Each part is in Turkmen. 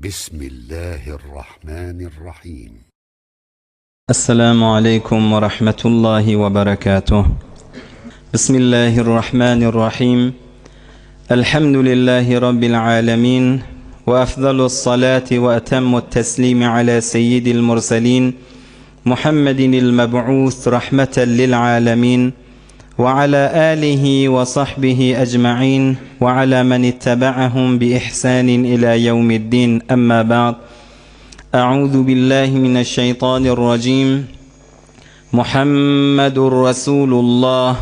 بسم الله الرحمن الرحيم. السلام عليكم ورحمة الله وبركاته. بسم الله الرحمن الرحيم. الحمد لله رب العالمين، وأفضل الصلاة وأتم التسليم على سيد المرسلين محمد المبعوث رحمة للعالمين، وعلى آله وصحبه أجمعين، وعلى من اتبعهم بإحسان إلى يوم الدين. أما بعد، أعوذ بالله من الشيطان الرجيم. محمد رسول الله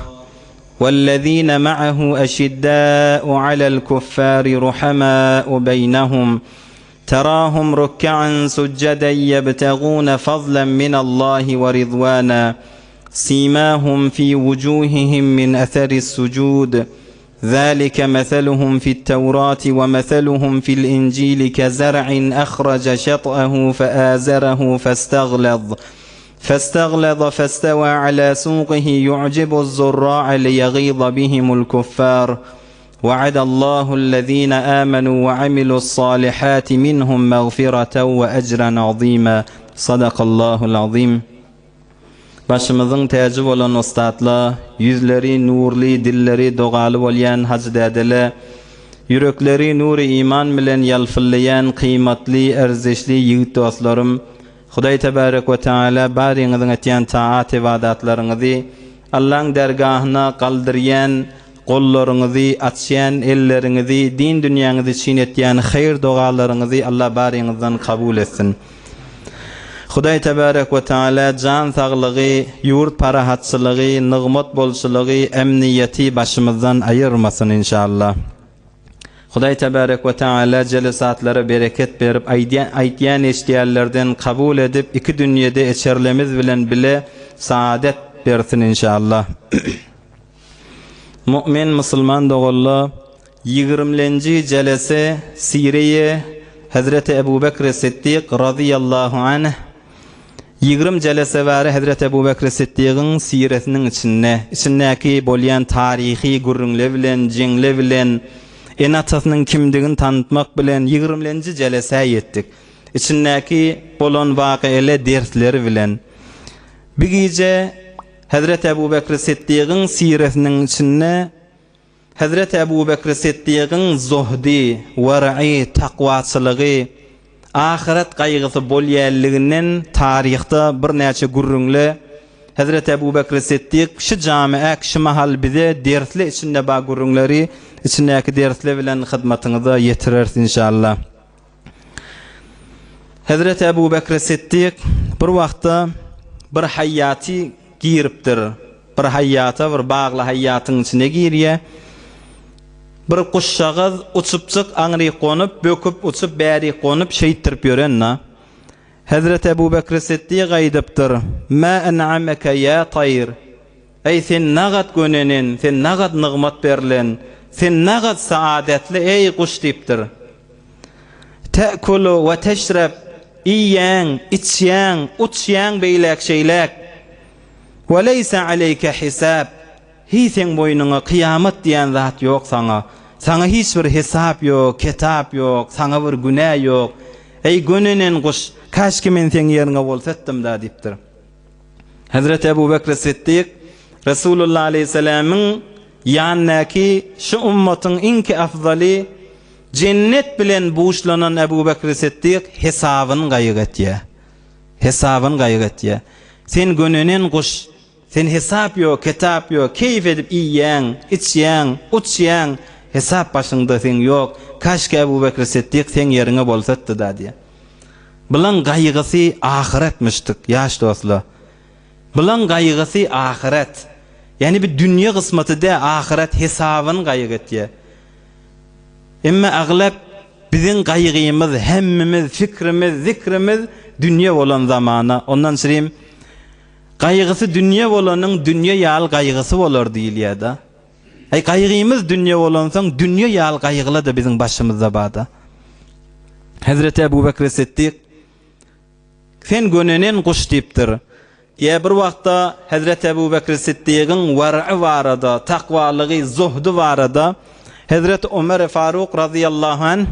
والذين معه أشداء على الكفار رحماء بينهم، تراهم ركعا سجدا يبتغون فضلا من الله ورضوانا، سيماهم في وجوههم من أثر السجود، ذلك مثلهم في التوراة ومثلهم في الإنجيل كزرع أخرج شطأه فآزره فاستغلظ فاستوى على سوقه يعجب الزراع ليغيظ بهم الكفار. وعد الله الذين آمنوا وعملوا الصالحات منهم مغفرة وأجرا عظيما. صدق الله العظيم. Başımızın tacı olan ustadlar, yüzleri nurli, dilleri doğalı olan hacdadele, yürekleri nuru iman bilen yalfıllayan kıymetli, erzişli yiğit dostlarım, Huday Tebarek ve Teala barinizin etiyen taat ibadatlarınızı Allah'ın dergahına kaldırıyan kollarınızı, açayan ellerinizi, din dünyanızı için etiyen hayır dualarınızı Allah barinizden kabul etsin. Huday Tebarek ve Teala can sağlığı, yurt parahatçılığı, nığmet bolçuluğu, emniyeti başımızdan ayırmasın inşallah. Huday Tebarek ve Teala celesatlara bereket verip aytyan eşdiyarlardan kabul edip iki dünyada eçerlemiz bilen bile saadet versin inşallah. Mümin Müslüman doğullu 20. celese Siriye Hazreti Ebu Bekir Siddiq radıyallahu anh 20 celese var Hazreti Ebu Bekir Siddiq'ın siretinin içindeki bolyan tarihi gurrunle bilen, jengle bilen, enatasının kimdigini tanıtmak bilen 20. celese yettik. İçindeki bolan vakiyle dersleri bilen. Bir gece Hazreti Ebu Bekir Siddiq'ın siretinin içinde Hazreti Ebu Bekir Siddiq'ın zuhdi, var'i, takvaçılığı, ahiret kaygısı bolyalliginden tarihte bir neçe gurrunle Hazreti Ebu Bekir Siddiq şu camiye, şu mahal bize dersli içinde bağ gurrunları, içindeki dersli bilen hizmetinize yetirirsin inşallah. Hazreti Ebu Bekir Siddiq bir vakta bir hayatı giriptir. Bir hayata, bir bağlı hayatın içine giriye. Bir kuşşağız uçupçık anri konup, böküp uçup bäri konup şehittirip yörenna. Hazreti Ebu Bekir Siddiq aydıptır. Ma en'ameke ya tayr. Ey sen nagat gönenin, sen nagat nığmat berlen, sen nagat saadetli ey kuş deyiptir. Te'kulu ve teşreb, iyen, içyen, uçyen beylek şeylek. Ve leyse aleyke hisab. Sen boynuna kıyamet diyen zat yok sana. Sana hiçbir hesap yok, kitap yok, sana bir günah yok. Ey gönünen kuş, kaşki men sen yerine bolsettim da deyiptir. Hazreti Ebu Bekir Siddiq, Resulullah Aleyhisselam'ın yanındaki şu ümmetin inki afdali, cennet bilen buğuşlanan Ebu Bekir Siddiq hesabın gaygıtya. Hesabın gaygıtya. Sen gönünen kuş, sen hesap yok, kitap yok, keyif edip iyen, içyen, uçyen, hesap başında sen yok. Kaşke Ebu Bekir Siddiq sen yerine bolsattı da diye. Bilen gaygısı ahiretmiştik yaş dostlar. Bilen gaygısı ahiret. Yani bir dünya kısmeti de ahiret hesabın gaygıtı. Ama ağlab bizim gaygımız, hemmimiz, fikrimiz, zikrimiz dünya olan zamana. Ondan sonra gaygısı dünya olanın dünya yal gaygısı olur değil ya da. Gaygımız dünya olansan dünya yal gaygılı da bizim başımızda bağda. Hazreti Ebu Bekir Siddiq sen gönenen kuş deyiptir. Ya bir vakta Hazreti Ebu Bekir Siddiq'ın var'i varada, takvalığı, zuhdu varada Hazreti Ömer Faruk radıyallahu anh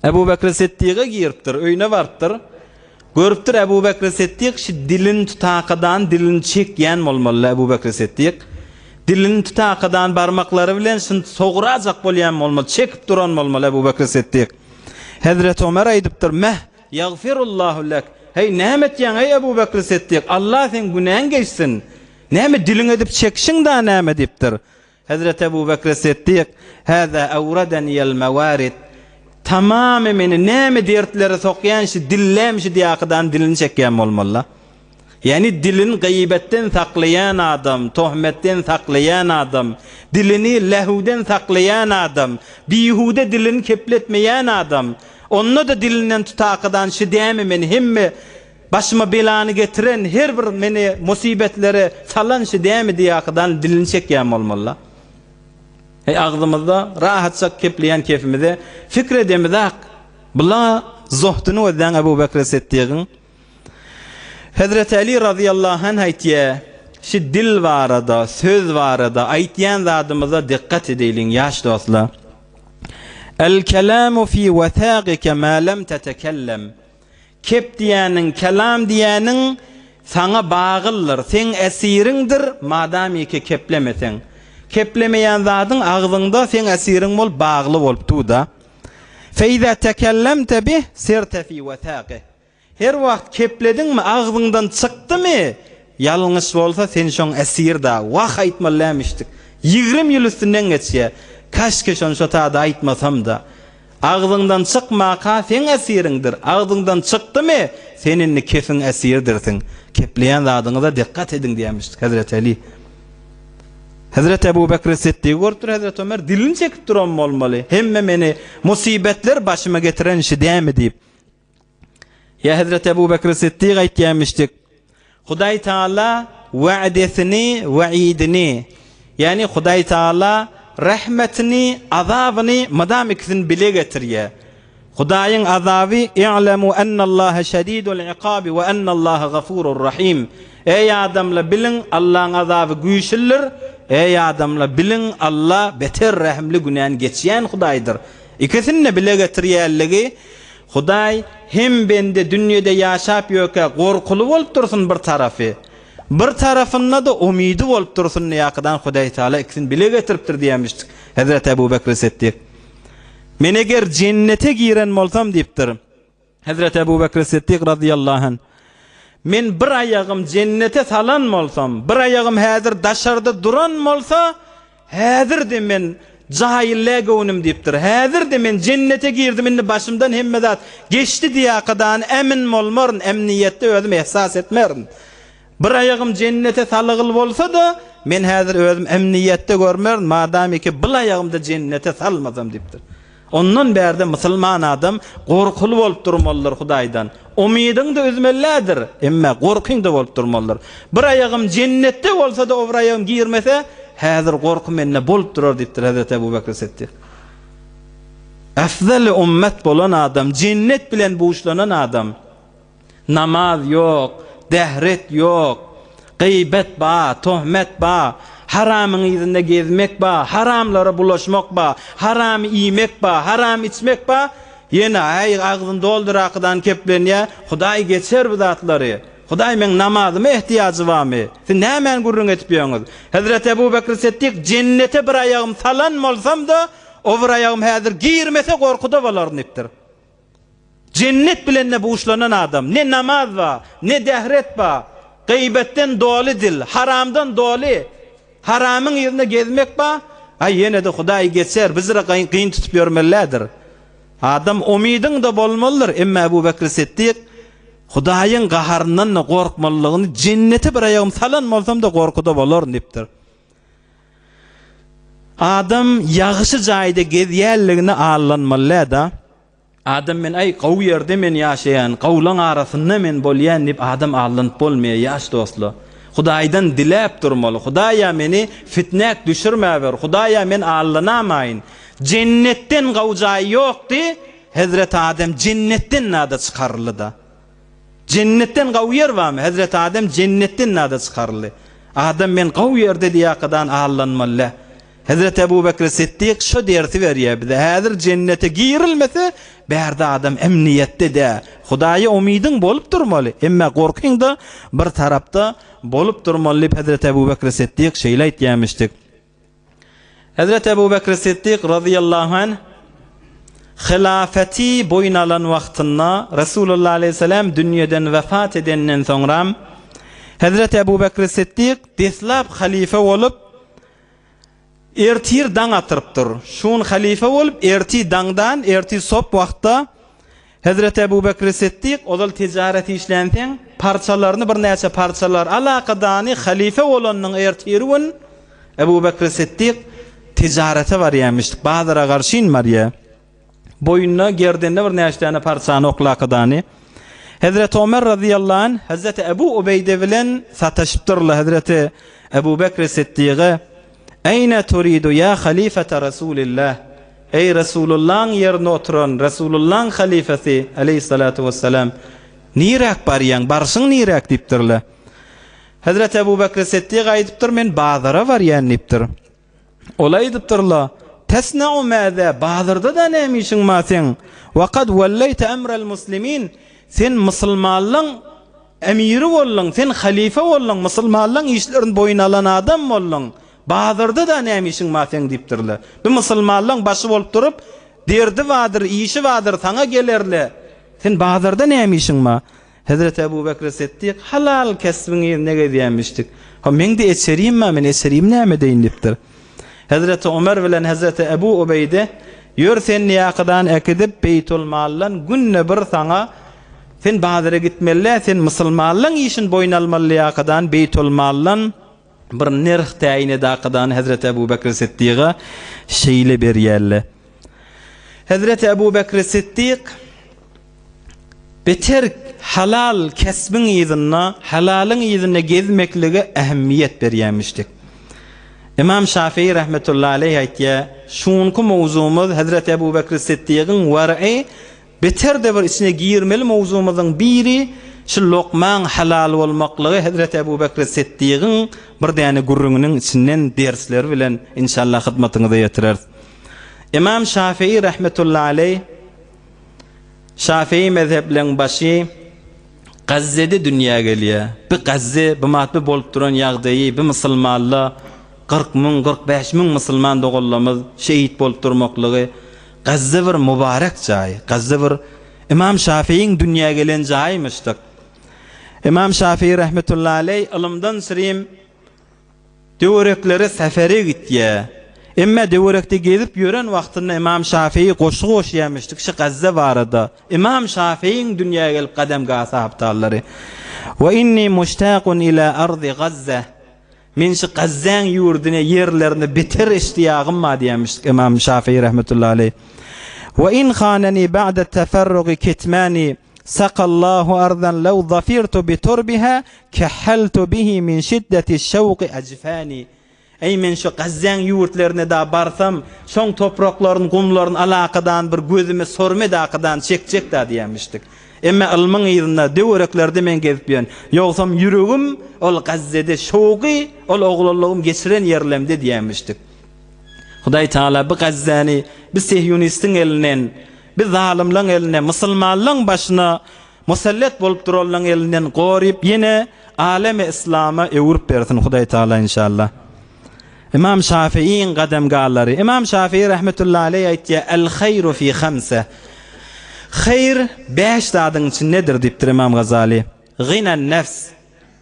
Ebu Bekir Siddiq'e giriptir, öyne barıptır. Görüptir Ebu Bekir Siddiq şu dilin tutaqadan dilin çekyen bolmaly Ebu Bekir Siddiq. Dilin tutaqadan barmaklary bilen şun soğuracak bolýan bolmaly, çekip duran bolmaly Ebu Bekir Siddiq. Hazret Ömer aýdypdyr: "Meh, yagfirullahu lek." Hey näme etýän hey Ebu Bekir Siddiq? Allah sen günahın geçsin. Näme dilin edip çekişiň da näme dipdir? Hazret Ebu Bekir Siddiq: "Hada awradani al-mawarid." Tamam meni näme dertlere sokýan şu dillem şu diýakydan dilini çekýän bolmaly. Yani dilin gıybetten saklayan adam, tohmetten saklayan adam, dilini lehuden saklayan adam, bihude dilini kepletmeyen adam, onu da dilinden tutaqadan şu däme meni hemme başıma belanı getiren her bir meni musibetlere salan şu däme diýakydan dilini çekýän bolmaly. Ağzımızda rahatça kepleyen kefimizde fikredemizak bula zohtunu öden Ebu Bekir Siddiq'in Hazreti Ali radıyallahu anh aytiye şu dil varada, söz varada aytiyen zadımıza dikkat edeyin yaş dostlar. El kelamu fi vathaqika ma lam tetekellem. Kep diyenin, kelam diyenin sana bağılır, sen esirindir madami ki keplemesen. Keplemeyen zadın ağzında sen esirin bol, bağlı bol tuda. Fe iza tekellemte bih sirte fi vathaqih. Her wagt kepledin mi ağzından çıktı mı? Yalnız bolsa sen şoň esir da wah aýtmalymışdyk. 20 ýyl üstünden geçýär. Kaşke şoň şota da aýtmasam da. Ağzından çıkmaka sen esirindir. Ağzından çıktı mı? Seninni kesin esirdirsin. Kepleyen zadyňyza dikkat edin diýmişdik Hazreti Ali. Hazreti Ebu Bekir Siddiq görüpdir Hazreti Ömer dilini çekip duran bolmaly. Hemme meni musibetler başıma getiren işi däme diýip. Ya Hazreti Ebu Bekir Siddiq aýtýanmışdyk. Hudaý Taala wa'desini wa'idini. Yani Hudaý Taala rahmetini, azabyny madam ikisini bile getirýär. Hudaýyň azaby i'lemu ennallaha şedidul iqabi ve ennallaha gafurur rahim. Ey adamlar bilin Allah'ın azabı güýçlidir. Ey adamlar bilin Allah beter rahimli günän geçýän Hudaýdyr. İkisini bile getirýärligi Hudaý hem bende dünyada yaşap ýöke gorkulu bolup dursun bir tarafy. Bir tarafynda da umydy bolup dursun ýakydan Hudaý Taala ikisini bile getiripdir diýmişdik. Hazrat Ebu Bekir Siddiq. Men eger cennete giren bolsam diýipdir. Hazrat Ebu Bekir Siddiq radıyallahu anh. Men bir ayağım cennete salan bolsam, bir ayağım häzir daşarda duran bolsa, häzir de men cahille gowunum diýipdir. Häzir de men cennete girdim, indi başymdan hemme zat geçdi diýakydan emin bolmaryn, emniyetde özüm ihsas etmerin. Bir ayağım cennete salygyl bolsa da men häzir özüm emniyetde görmerin, madam ki bir ayağımda cennete salmasam diýipdir. Ondan berde musulman adam gorkulu bolup durmalylar Hudaýdan. Umydyň da özmellädir, emma gorkyň da bolup durmalylar. Bir ayağım cennette bolsa da o bir ayağım girmese, häzir gorky menne bolup durar diýipdir Hazrat Ebu Bekir Siddiq. Afzal ummet bolan adam, cennet bilen buýşlanan adam. Namaz ýok, dehret ýok, gıybet ba, tohmet ba, haramın izinde gezmek ba, haramlara bulaşmak ba, haram yemek ba, haram içmek ba. Yine ay ağzını doldurakıdan keplenye Hudaý geçer bu zatlary. Hudaý men namazyma ihtiýaçy barmy? Sen nämen gurrun etip ýöňiz? Hazrat Ebu Bekir Siddiq cennete bir ayağım salan bolsam da o bir ayağım häzir girmese gorkuda bolaryn diýipdir. Cennet bilen ne buýşlanan adam, ne namaz ba, ne dehret ba, gıybetten doli dil, haramdan doli, haramın ýerinde gezmek ba, ay yine de Hudaý geçer, bizire kıyın tutup ýörmellädir. Adam umydyň da bolmalydyr, emma Ebu Bekir Siddiq Hudaýyň gaharyndan gorkmalygyny, cennete bir ayağım salan bolsam da gorkuda bolaryn diýipdir. Adam ýagşy jaýda gezýärligini allanmaly da. Adam men ay gaw ýerde men ýaşaýan, gawlaň arasynda men bolýan diýip adam allanyp bolmaýar ýaş dostlar. Hudaýdan diläp durmaly. Hudaýa meni fitnek düşürmäber. Hudaýa men allanamaýyn. Cennetten gawjaý ýokdy. Hazrat Adem cennetten nada çykarly da. Cennetten gaw ýer barmy? Hazrat Adem cennetten nada çykarly. Adam men gaw ýerde diýakydan allanmaly. Hazreti Ebu Bekir Siddiq şu dersi veriyor bize. Hazır cennete girilmese bärde adam emniyette de. Hudaýa umydyn bolup durmaly. Emma gorkyň da bir tarapda bolup durmaly. Hazreti Ebu Bekir Siddiq şeýle aýtýarmyşdyk. Hazreti Ebu Bekir Siddiq radıyallahu anh hilafeti boyun alan wagtynda Resulullah aleyhisselam dünýeden vefat edenden soňra Hazreti Ebu Bekir Siddiq deslap halife bolup ertir daň atyrypdyr. Şun halife bolup erti daňdan erti sop wagtda Hazreti Ebu Bekir Siddiq odal tijaret işlenseň parçalaryny bir näçe parçalar alaqadany halife bolanyň ertirwin Ebu Bekir Siddiq tijarete barýarmyş. Bazara garşyn marya. Boyunna gerdende bir näçe parçany oklaqadany. Hazreti Ömer radıyallahu anh Hazreti Ebu Ubeyde bilen sataşıpdyrlar. Hazreti Ebu Bekir Siddiq'e "Eyne turidu ya halifete Resulillah?" Ey Resulullah'ın yerine oturan Resulullah'ın halifesi aleyhissalatu vesselam nirak baryan barşın nirak dipdirler. Hazreti Ebu Bekir Siddiq aýdypdyr men bazara baryan dipdir. Olay dipdirler. Tesna'u mâzâ bazarda da nämişiň ma sen? Wa qad wallayta emrel muslimin sen musulmanlyň emiri boldun, sen halife boldun, musulmanlyň işlerini boyun alan adam boldun. Bazarda da nämişiň ma sen dipdirler. Bu musulmanlyň başy bolup durup derdi wadyr, işi wadyr, sana gelerler. Sen bazarda nämişiň ma? Hazreti Ebu Bekir Siddiq halal kesbiňi nege diýmişdik. Ha men de eserim ma, men eserim näme deýin dipdir. Hazreti Ömer bilen Hazreti Ebu Ubeyde ýör sen niýakydan ekidip Beytul Mallan günne bir sana sen bazara gitmeli, sen musulmanlyň işin boyun almaly ýakydan Beytul Mallan bir nerh taýin edakydan Hazreti Ebu Bekir Siddiq'a şeýle berýärler. Hazreti Ebu Bekir Siddiq beter halal kesbiň ýyzyna, halalyň ýyzyna gezmeklige ähmiýet berýärmişdik. İmam Şafii rahmetullahi aleyh aýtýar, şunku mowzumuz Hazreti Ebu Bekir Siddiq'in war'i beter de bir içine girmeli mowzumyzyň biri şu lokman halal bolmaklygy Hazreti Ebu Bekir Siddiq'in bir däne gurrüňiniň içinden dersleri bilen inşallah hyzmatyňyza ýetirer. İmam Şafii rahmetullahi aleyh Şafii mezhebiň başy Gazze'de dünýäge gelýär. Bu Gazze bu matby bolup duran ýagdaýy bu musulmanlar 40 000 45 000 musulman dogullamyz şehit bolup durmaklygy Gazze bir mübarek jaý. Gazze bir İmam Şafii'ň dünýäge gelen jaýmyşdyk. İmam Şafii rahmetullahi aleyh ilmdan sirim döwrekleri sefere gitýär. Emma döwrekde gezip ýören wagtynda İmam Şafii goşgy goşýarmyşdyk şu Gazze barada. İmam Şafii'ň dünýäge gelip gadam gasapdallary. Ve inni mushtaqun ila ardi Gazze. Men şu Gazzeň ýurdine ýerlerini beter iştiýagym ma diýmişdik İmam Şafii rahmetullahi aleyh. Ve in khanani ba'da teferrugi kitmani sakallahu ardan law zafirtu bi turbiha kahaltu bihi min şiddeti şawqi ajfani. Ey men şu Gazzeň ýurtlaryna da barsam, şoň topraklaryň gumlaryň alaqadan bir gözüme sorma daqadan çekjek da diýmişdik. Emma ilmiň ýerinde döwreklerde men gezip ýön. Ýogsam ýüregim ol Gazze'de şowgy, ol oglanlygym geçiren ýerlemde diýmişdik. Hudaý Taala bu Gazze'ni biz Sehyunistiň elinden, biz zalimlaryň elinden, musulmanlaryň başyna musallat bolup duralaryň elinden goryp ýene alemi İslam'a ewirip bersin Hudaý Taala inşallah. İmam Şafii'ň gadamgallary. İmam Şafii rahmetullahi aleyh aýtýar: "El hayru fi khamsa." Hayr 5 dadyň içinde nedir dipdir İmam Gazali. Gınan nefs.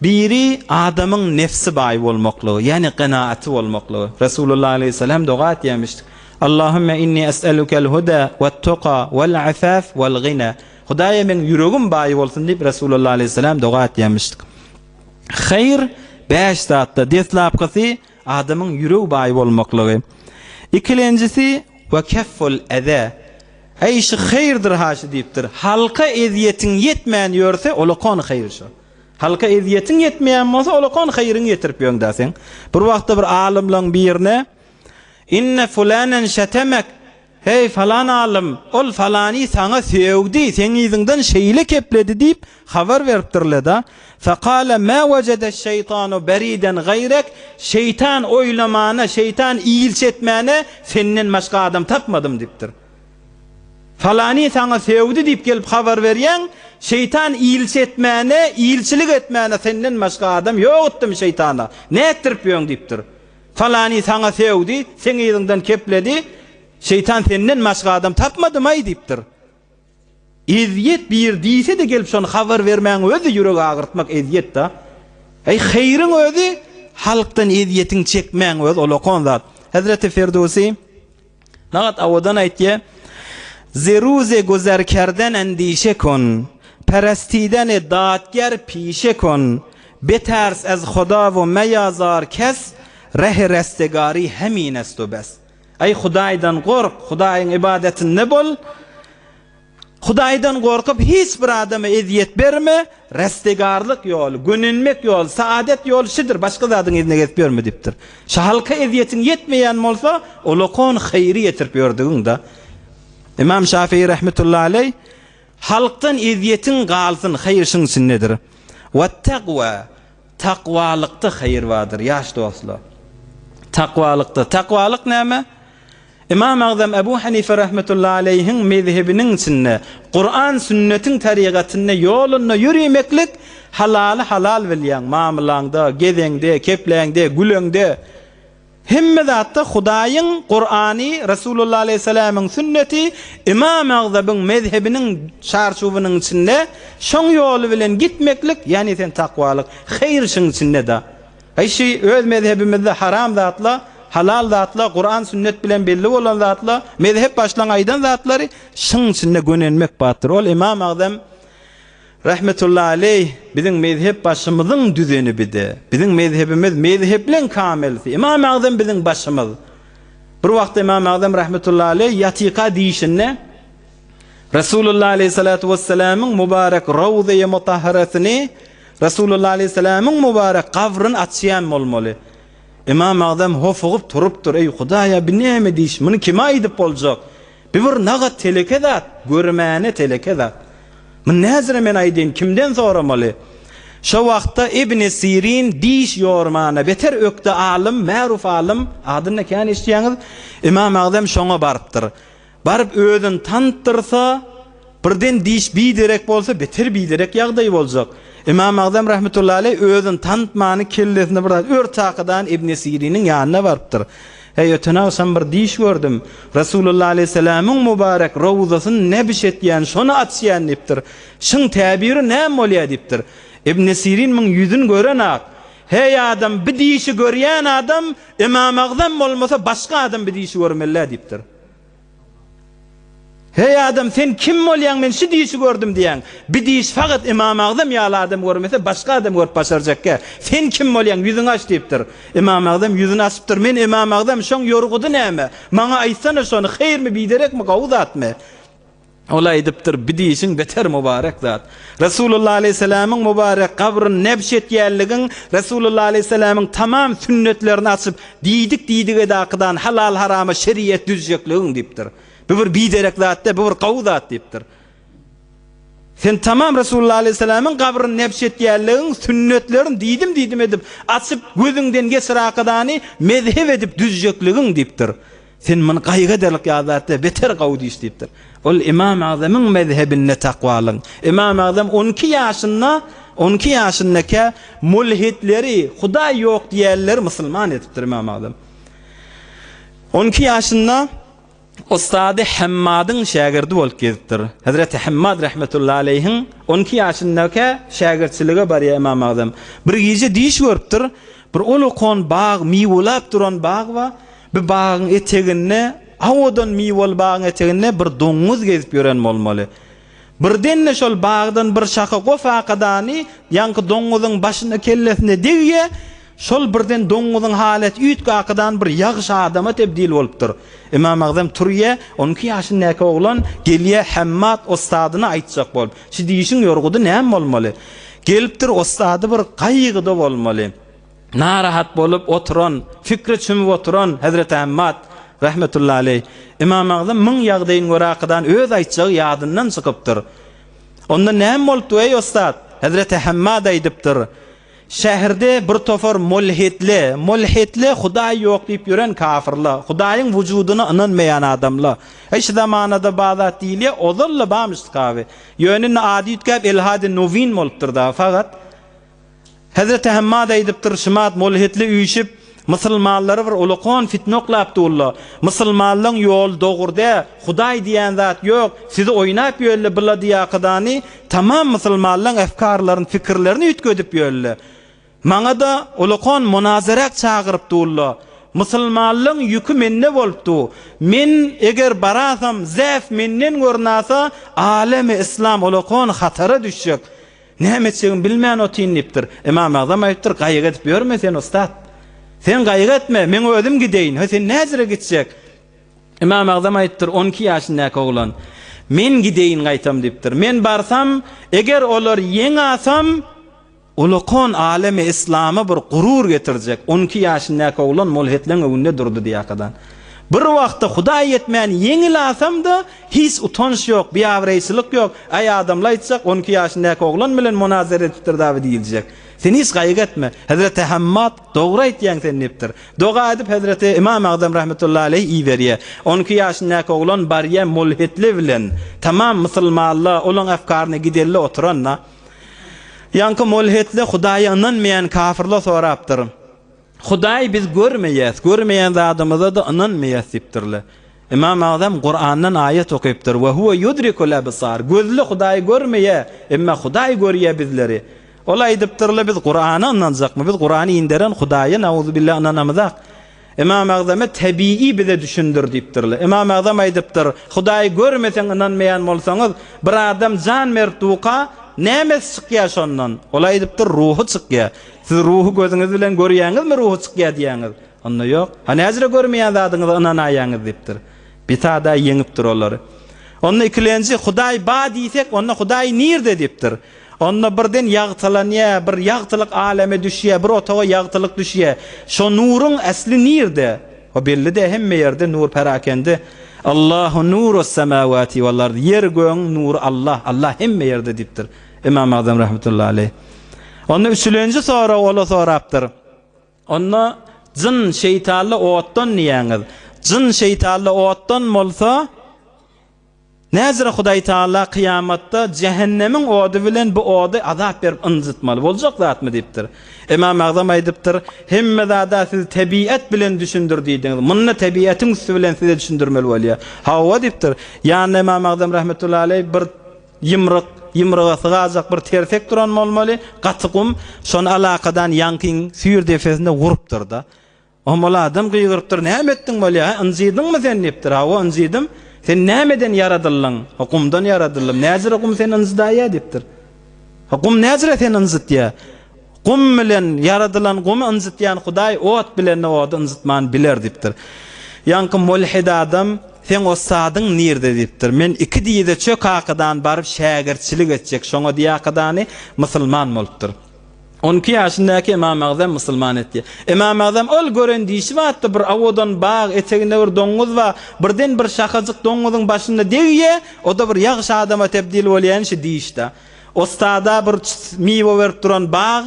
Biri adamın nefsi baý bolmaklygy, yani qanaati bolmaklygy. Resulullah aleyhisselam doga etýärmişdi. Allahümme inni es'elukel huda ve't-tuqa vel-afaf vel-gina. Hudaýa men ýüregim baý bolsun diýip Resulullah aleyhisselam doga etýärmişdi. Hayr 5 datda deslapkysy adamın ýüregi baý bolmaklygy. İkincisi ve kefful eza. Ey şu hayırdır haşi diýipdir. Halka eziyetin yetmeýän ýörse olakon hayır şu. Halka eziyetin yetmeýän bolsa olakon hayırın getirip ýöňdäsiň. Bir wagtda bir alimlaň birine inne fulanan şatamak. Hey falan alım, ol falani sana sevdi, sen izinden şeyle kepledi deyip haber veripdirler da. Faqala ma vecede şeytanu beriden gayrek, şeytan oylamana, şeytan iyilsetmene senden başka adam tapmadım diptir. Falani sana sevdi deyip gelip haber veriyen, şeytan iyilsetmene, iyilçilik etmene senden başka adam yoktum şeytana. Ne ettirpiyon diptir. Falani sana sevdi, sen izinden kepledi, şeytan senden başka adam tapmadım ay diptir. Eziyet bir diyse de gelip şonu haber vermeğin özü yürek ağırtmak eziyet da. Hayrın özü halktan eziyetin çekmeğin özü olokon zat. Hazreti Firdevsi nagat avadan aytye, zeruze guzerkerden endişe kon, perestiden daatger pişe kon, beters az Xuda ve meyazar kes, reh restegari hemin est o bes. Ay Xudaydan kork, Xudayın ibadetin ne bol? Xudaydan korkup hiç bir adama eziyet berme, restegarlık yol, gönünmek yol, saadet yol şidir, başka zadın ezine gezip berme diptir. Şahalka eziyetin yetmeyen olsa, olokon hayri yetirip gördüğün da. İmam Şafii rahmetullahi aleyh, halktan eziyetin galsın hayırşın sinnedir. Ve taqwa, takvalıkta hayır vardır, yaş dostlar. Takvalık neyme? İmam Azam Ebu Hanife rahmetullahi aleyhin mezhebinin içinde Kur'an sünnetin tariqatine yoluna yürümeklik halal bilyen mamulanda, gezende, keplende, gülende hemme zatta Xudayın Kur'ani Resulullah aleyhisselamın sünneti İmam Azam'ın mezhebinin çarşufunun içinde şon yolu bilen gitmeklik yani sen takvalık hayırşın içinde da. Ayşi öz mezhebimizde haram zatla halal zatla, Kur'an sünnet bilen belli olan zatla, mezhep başlangaydan zatları şın içinde gönenmek battır. Ol İmam Azam rahmetullahi aleyh bizim mezhep başımızın düzeni bide. Bizim mezhebimiz mezheplen kamilsi. İmam Azam bizim başımız. Bir vaqt İmam Azam rahmetullahi aleyh yatika deyişinne Resulullah aleyhissalatu vesselam'ın mübarek ravza-i mutahharesini Resulullah aleyhisselam'ın mübarek kavrın açıyan olmalı. İmam Azam hofuğup turuptur. Ey Xudaya bir neyme deyiş, bunu kime aydıp olacak? Bir nagat teleke zat, görmeyene teleke zat. Bunu nezire men aydın, kimden soramalı? Şu vaqtta İbn Sirin deyiş yormana, beter ökte alim, ma'ruf alim, adını kâni işleyeniniz, İmam Azam şoňa barıptır. Barıp özün tanıttırsa, birden deyiş biderek bolsa, beter biderek ýagdaý boljak. İmam Azam rahmetullahi aleyh özün tanıtmanı kellesine bir örtaqıdan İbn Sirin'in yanına varıptır. Hey ötena sen bir diş gördüm. Resulullah aleyhisselam'ın mübarek ravzasını ne bişetyen, şonu açyan diptir. Şın tabiri ne molya diptir. İbn Sirin'in yüzün gören ak. Hey adam bir dişi göryen adam İmam Azam olmasa başka adam bir dişi görmeli diptir. Hey adam sen kim bolyan men şu dişi gördüm diyen. Bir diş fakat İmam Azam ýaly adam görmese başka adam görüp başarjak. Sen kim bolyan yüzüňi aç diýipdir. İmam Azam yüzüni açypdyr. Men İmam Azam şoň ýorgudy näme? Maňa aýtsana şonu haýyrmy biderekmi gawdatmy? Ola edipdir bir dişiň beter mübarek zat. Resulullah aleyhisselam'ın mübarek kabryny nebşet ýerligin Resulullah aleyhisselam'ın tamam sünnetlerini açyp diýdik edaqydan halal harama şeriat düzjekligin diýipdir. Bir biderek zatda, bir qawzat dipdir. Sen tamam Resulullah aleyhisselam'ın kabryny nebşet ýerligin sünnetlerini diýdim edip açyp gözüňden geçirakydany mezhep edip düzjekligin dipdir. Sen men gaýga derlik ýazatda beter gawdy iş dipdir. Ol İmam Azam'ın mezhebine takwalyň. İmam Azam 12 ýaşyndaky mulhitleri, Huda ýok diýerler musulman etipdir İmam Azam. 12 ýaşynda Ustady Hammadyň şagirdi bolup gezipdir. Hazreti Hammad rahmetullahi aleyhin 12 ýaşyndaky şagirtçiligi bar İmam Azam. Bir gece diş görüpdir. Bir olukon bağ, miwolap duran bağ wa bir bağın etegine, awadan miwol bağın etegine bir doňuz gezip ýören bolmaly. Birden şol bağdan bir şaka gofaqadany ýanky doňuzyň başyna kellesine degýe, şol birden doňuzyň halet üýtgaqydan bir ýagşy adama tebdil bolupdyr. İmam Azam turýa 12 ýaşyndaky oglan gelýe Hammad ustadyna aýtjak bolup, "Şu diýişiň ýorgudy näme bolmaly?" Gelipdir ustady bir gaýgyda bolmaly. Narahat bolup oturan, fikri çümüp oturan Hazreti Hammad rahmetullahi aleyh. İmam Azam 1000 ýagdaýyň göraqydan öz aýtjagy ýadyndan çykypdyr. Onda näme bolupdy ey ustad? Hazreti Hammad aýdypdyr. Şäherde bir tofar mulhitli Hudaý ýok diýip ýören kafirler, Hudaýyň wujuduna inanmaýan adamlar. Hiç zamanada bazat diýilýär, ozalla bamyşkawy. Ýönüni ady ýetgäp ilhady novin bolupdyr da, fakat Hazreti Hammad aýdypdyr, şumat mulhitli üýşip musulmanlary bir ulukon fitne oklapdylar. Musulmanlaryň ýol dogurda, Hudaý diýen zat ýok, sizi oýnap ýörle bila diýakydany tamam musulmanlaryň efkarlaryny, fikirlerini ýetgedip ýörle. Maňa da ulukon munazarak çagyrypdylar. Musulmanlaryň ýükü menne bolupdy. Men eger barasam, zäf menden görnäse, alemi İslam ulukon hatara düşjek. Näme etseň bilmän otynypdyr. Imam Azam aýtdyr, gaýyk edip ýörme sen ustad. Sen gaýyk etme, men özüm gideýin. Sen näzire gitjek? Imam Azam aýtdyr, 12 ýaşyndaky oglan. Men gideýin gaýtam diýipdir. Men barsam, eger olar ýeňasam, ulukon alemi İslam'a bir gurur getirjek. 12 ýaşyndaky oglan mulhitleň öňünde durdy diýakadan. Bir wagtda Hudaý etmän ýeňil asam da hiç utanç ýok, biýawreýçilik ýok. Ay adamlar aýtsak 12 ýaşyndaky oglan bilen munazara etipdir dawy diýiljek. Sen hiç gaýyk etme. Hazreti Hammad dogry aýtýan sen nepdir. Doga edip Hazreti İmam Azam rahmetullahi aleyh iýberýär. 12 ýaşyndaky oglan barýa mulhitli bilen tamam musulmanlar olaň afkaryny giderli oturanna. Ýanky mulhitli Hudaýa inanmaýan kafirler sorapdyr. Hudaý biz görmeýän zadymyza da inanmaýas diýipdirler. İmam Azam Kur'an'dan ayet okypdyr. Ve huve yudrikul absar. Gözli Hudaý görmeýär, emma Hudaý görýär bizleri. Ola aýdypdyrlar biz Kur'ana inanjakmy? Biz Kur'any inderen Hudaýa nauzubillah inanamyzak. İmam Azam tabii bize düşündir diýipdirler. İmam Azam aýdypdyr, Hudaý görmeseň inanmaýan bolsaňyz, bir adam jan mertuqa näme çykýar şondan? Ola aýdypdyr, ruhy çykýar. Siz ruhu gözüňiz bilen görýäňizmi ruhu çykýar diýäňiz? Onda ýok. Ha näzire görmeýän zadyňyzy inanaýaňyz diýipdir. Bitada ýeňipdir olar. Onda ikilenji Hudaý ba diýsek, onda Hudaý nirde diýipdir. Onda birden ýagtylanýa, bir ýagtylyk aleme düşýär, bir otaga ýagtylyk düşýär. Şo nuruň asli nirde? O belli de hemme ýerde nur perakende. Allahu nurus semawati wal ard. Yer göň nuru Allah. Allah hemme ýerde diýipdir. İmam Azam rahmetullahi aleyh. Onda üçüncü sonra ola sorapdyr. Onda jin şeytanly otdan niýäňiz? Jin şeytanly otdan bolsa, näzire Hudaý Taala kıyamatda cehennemiň odu bilen bu odu azap berip injitmaly boljak zatmy diýipdir. Imam Azam aýdypdyr, hemme zada siz tabiat bilen düşündir diýdiňiz. Munna tabiatyň üstü bilen size düşündirmeli bolýar. Hawa diýipdir. Ýani Imam Azam rahmetullahi aleyh bir yımrığa sığacak bir tersek duran bolmaly, gatyqum şon alakadan ýankyň süýür defesinde gurupdyr da. Omola adam gyýgyrypdyr, näme etdiň bolýar? Injidyňmi sen diýipdir. Hawa injidym. Sen nämeden yaradylyň? Hukumdan yaradylym. Näzire hukum sen injidaýa diýipdir. Hukum näzire sen injitýär? Gum bilen yaradylan gumy injitýän Hudaý ot bilen ot injitman biler diýipdir. Ýanky mulhid adam sen osadyň nirde diýipdir. Men iki diýde çök hakydan baryp şägirçilik etjek. Şoňa diýakydany musulman bolupdyr. 12 ýaşyndaky Imam Azam musulman etdi. Imam Azam ol gören diýişmätdi, bir awodan bag eteginde bir doňuz we birden bir şahazyk doňuzyň başynda degýe, o da bir ýagşy adama tebdil bolýan şi diýişde. Ostada bir miwe berip duran bag,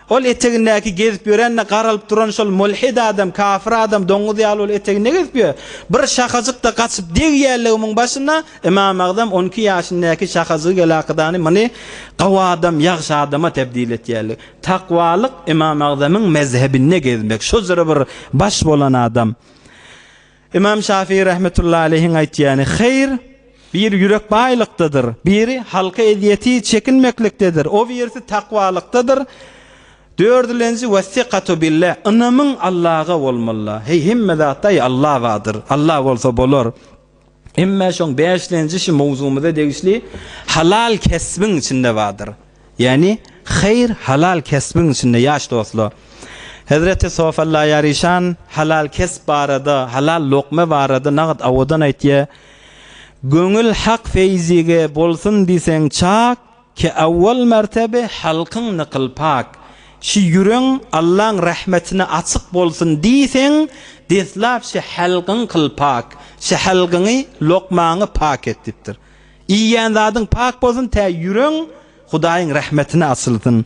ol etegindäki gezip ýörenne garalyp duran şol mulhid adam, kafir adam doňuz ýaly ol eteginde gezip ýör. Bir şahazykda gaçyp degýärligimiň başyna Imam Azam 12 ýaşyndaky şahazyk gelakydany meni gawa adam, ýagşy adama tebdil etýärlik. Takwalyk Imam Azamyň mezhebine gezmek, şo zere bir baş bolan adam. İmam Şafii rahmetullahi aleyhiň aýtýany, "Hayr bir ýürek baýlykdadyr, biri halka ediyeti çekinmeklikdedir, o birisi takwalykdadyr." Dördülenci vesiqatu billah. Inamyň Allah'a bolmaly. Hey hemme zatda Allah wadyr. Allah bolsa bolar. Emme şoň 5-lenji şu mowzumyzda degişli halal kesbiň içinde wadyr. Yani hayr halal kesbiň içinde ýaş dostlar. Hazreti Sofallah Yarişan halal kesb barada, halal lokma barada nagt awadan aýtýar. Göňül hak feyzige bolsun diseň çak ki awwal mertebe halkyň nykıl pak. şu yüreğin Allah'ın rahmetine açık bolsun diysen, deslap şu halgın kıl pak, şu halgını lokmanı pak ettiptir. İyiyen zadın pak bolsun, te yüreğin Hudaýyň rahmetine açılsın.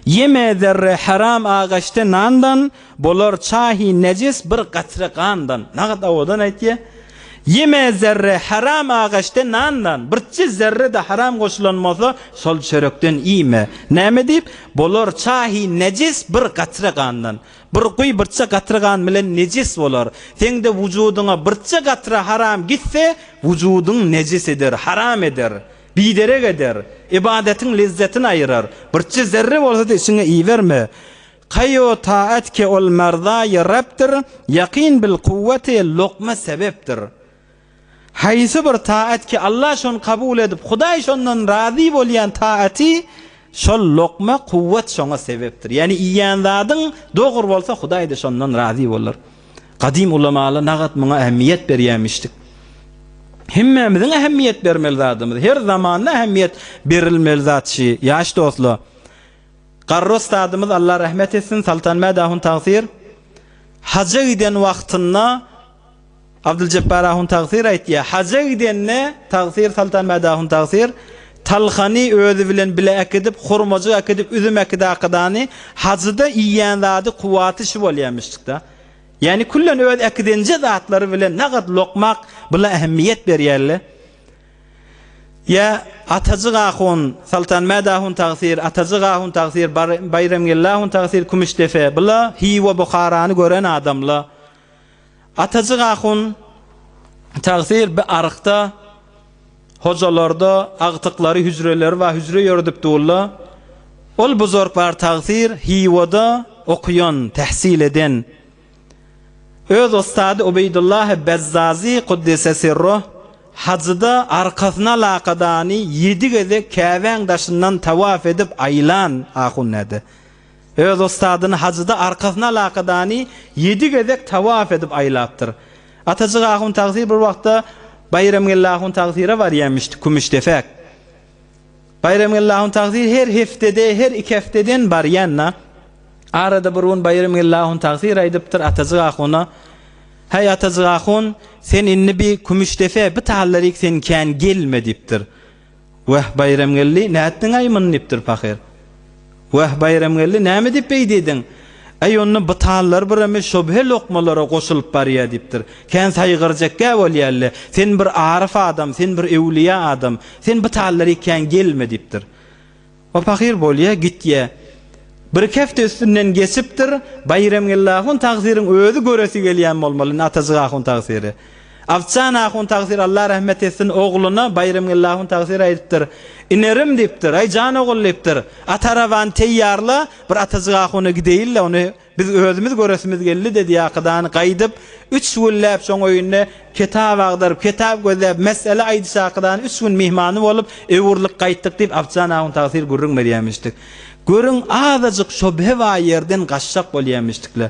Yeme zerre haram ağaçta nandan, bolar çahi necis bir qatra qandan. Naqad odan aýtdy. Yeme zerre haram ağaçta nandan, birçi zerre de haram goşulanmasa, şol çörekden iyme. Näme dip? Bolar çahi necis bir qatra qandan. Bir qoy birçi qatra qan bilen necis bolar. Seňde wujudyňa birçi qatra haram gitse, wujudyň necis eder, haram eder. Biderek eder, ibadetin lezzetini ayırar. Birçi zerre bolsa da içine iyi verme. Kayo taat ke ol merdayı Rab'tir, yakin bil kuvveti lokma sebeptir. Haysi bir taat ki Allah şon kabul edip, Hudaý şondan razı bolýan taati, şol lokma kuvvet şoňa sebeptir. Yani iýän zadyň dogry bolsa Hudaý da şondan razı bolar. Qadim ulamalar naqat muňa ähmiýet berýärmişdik. Hemmemizin ehemmiyet vermeli zadymyz. Her zamanla ehemmiyet berilmeli zatçı. Yaş dostlar. Qarro ustadymyz Allah rahmet etsin, Saltan Madahun Tağsir. Hacca giden wagtynda Abdülcebbar ahun Tağsir aýtdy. Hacca gidenne Tağsir Saltan Madahun Tağsir talhany özü bilen bile ekidip, hurmacı ekidip, üzüm ekidi akydany hacda iýän zady kuwaty şu bolýarmyşdyk-da. Yani kullan öz ekidenje zatlary bilen naqad lokmak bula ehemmiyet berýärler. Ya Atajyk ahun Saltan Madahun Tağsir, Atajyk ahun Tağsir, Bayramgillahun Tağsir Kumüşdefe, bula Hiwa Bukharany gören adamlar. Atajyk ahun Tağsir bir arykda hojalarda agtyklary hüzreleri we hüzre ýördüp durlar. Ol buzorglar Tağsir Hiwada okuyan, tahsil eden. Öz ustady Ubeydullah Bezzazi Kuddise sirruh hacda arkasyna laqadany 7 geze käwen daşyndan tawaf edip aylan ahun näde. Öz ustadyny hacda arkasyna laqadany 7 geze tawaf edip aylapdyr. Atajyk ahun Tağsir bir wagtda Bayramgillahun Tağsir'e barýarmyşdy Kumüşdefek. Bayramgillahun Tağsir her heftede, her 2 hefteden barýanna. Arada burun Bayramgillahun Tağsir aýdypdyr Atajyk ahuna. Hey Atajyk ahun, sen inni bir Kumüşdefe bir tahallaryk sen kän gelme dipdir. Wah Bayramgilli näetdiň aýmyn dipdir pahyr. Wah Bayramgilli näme dip beýdedin? Ay onu batallar bir emes şöbhe lokmalara goşulyp barýar dipdir. Kän saýgyrjakka bolýarly. Sen bir arif adam, sen bir ewliya adam. Sen batallary kän gelme dipdir. O pahyr bolýar gitýär. Bir kefte üstünden geçipdir. Bayramgillahun Tağsir'in özü göresi gelýän bolmaly Atajyk ahun Tağsir'i. Afçan ahun Tağsir Allah rahmet etsin oğluna Bayramgillahun Tağsir aýdypdyr. İnerim dipdir. Ay jan oğul dipdir. Ataravan teýýarla bir Atajyk ahuny gideýille onu biz özümüz göresimiz geldi dedi ýaqydany gaýdyp 3 güllap şoň öýünde kitap agdaryp kitap gözläp mesele aýdy ýaqydany 3 gün mehmany bolup öwürlik gaýtdyk dip Afçan ahun Tağsir gurrun berýärmişdik. Görün azajyk şöbhe we ýerden gaçşak bolýarmışdyklar.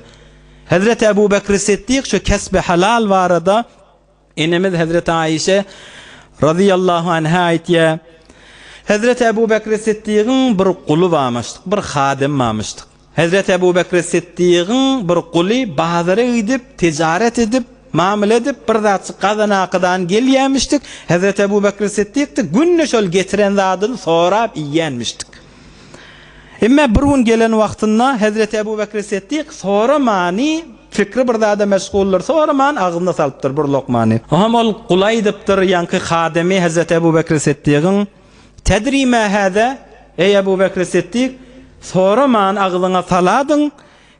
Hazreti Ebu Bekr Siddiq şu kesbe halal barada enemiz Hazreti Aişe radıyallahu anha aýtdy. Hazreti Ebu Bekr Siddiq'in bir kulu varmıştık, bir hadim varmıştık. Hazreti Ebu Bekr Siddiq'in bir kulu bazara gidip, ticaret edip, muamele edip, bir zatçı kazanaqıdan gelýärmişdik. Hazreti Ebu Bekr Siddiq'ti günne şol getiren zadyny sorap iýenmişdik. Emme bir gün gelen wagtynda Hazreti Ebu Bekr Siddiq soramani fikri bir zada meşgullar, soraman agzynda salypdyr bir lokmany. Aham ol kulaýdypdyr ýanky hadimi Hazreti Ebu Bekr Siddiq'in Tedri ma hada? Ey Ebu Bekr Siddiq, soraman agzyna saladyň.